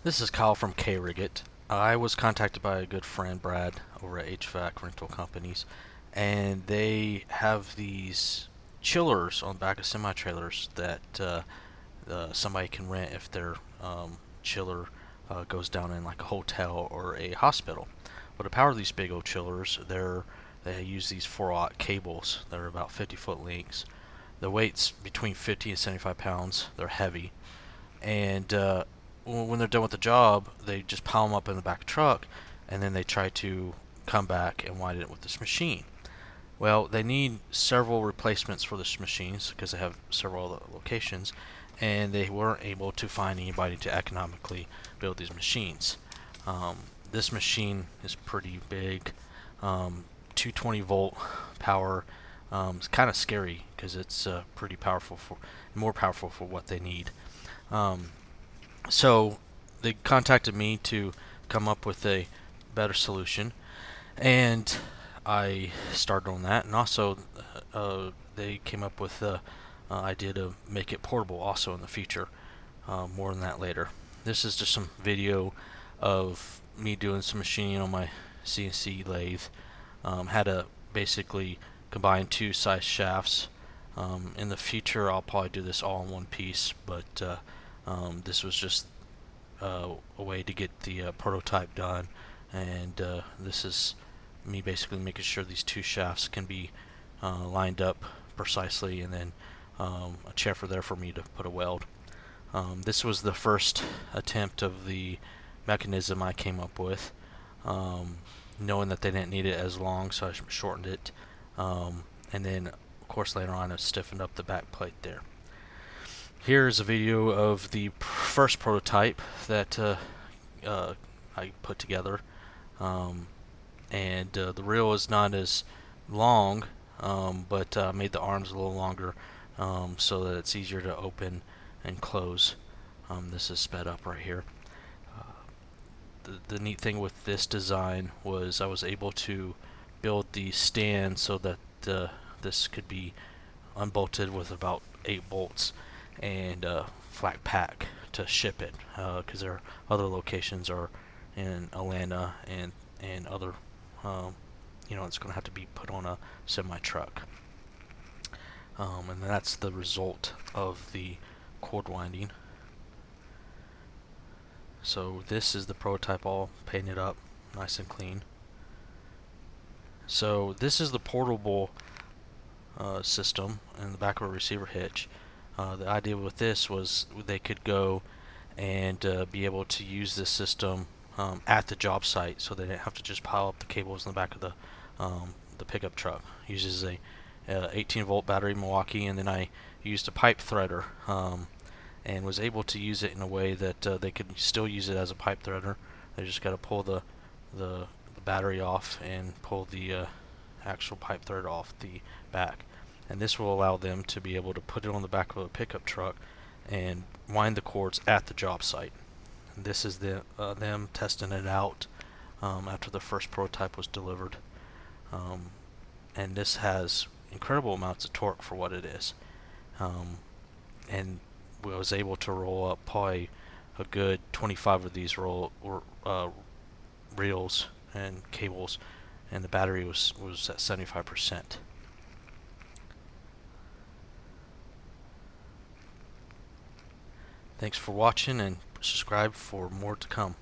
This is Kyle from K-Rigg. I was contacted by a good friend, Brad, over at HVAC rental companies, and they have these chillers on the back of semi-trailers that somebody can rent if their chiller goes down in like a hotel or a hospital. But to power these big old chillers, they use these 4-aught cables that are about 50-foot lengths. The weight's between 50 and 75 pounds. They're heavy, and when they're done with the job, they just pile them up in the back of the truck, and then they try to come back and wind it with this machine. Well, they need several replacements for this machines because they have several other locations, and they weren't able to find anybody to economically build these machines. This machine is pretty big, 220 volt power. It's kind of scary because it's pretty powerful more powerful for what they need. Um, so they contacted me to come up with a better solution, and I started on that. And also, they came up with the idea to make it portable also in the future. More on that later. This is just some video of me doing some machining on my CNC lathe. Had to basically combine two size shafts. In the future, I'll probably do this all in one piece, but this was just a way to get the prototype done, and this is me basically making sure these two shafts can be lined up precisely, and then a chamfer there for me to put a weld. This was the first attempt of the mechanism I came up with, knowing that they didn't need it as long, so I shortened it, and then of course later on I stiffened up the back plate there. Here's a video of the first prototype that I put together, um, and the reel is not as long, but made the arms a little longer so that it's easier to open and close. This is sped up right here. The neat thing with this design was I was able to build the stand so that this could be unbolted with about 8 bolts and flat pack to ship it, because their other locations are in Atlanta and other, it's going to have to be put on a semi truck. And that's the result of the cord winding. So this is the prototype all painted up nice and clean. So this is the portable system in the back of a receiver hitch. The idea with this was they could go and be able to use this system at the job site, so they didn't have to just pile up the cables in the back of the pickup truck. It uses a 18-volt battery Milwaukee, and then I used a pipe threader, and was able to use it in a way that they could still use it as a pipe threader. They just got to pull the battery off and pull the actual pipe thread off the back, and this will allow them to be able to put it on the back of a pickup truck and wind the cords at the job site. And this is them testing it out after the first prototype was delivered, and this has incredible amounts of torque for what it is, and we was able to roll up probably a good 25 of these reels and cables, and the battery was at 75%. Thanks for watching, and subscribe for more to come.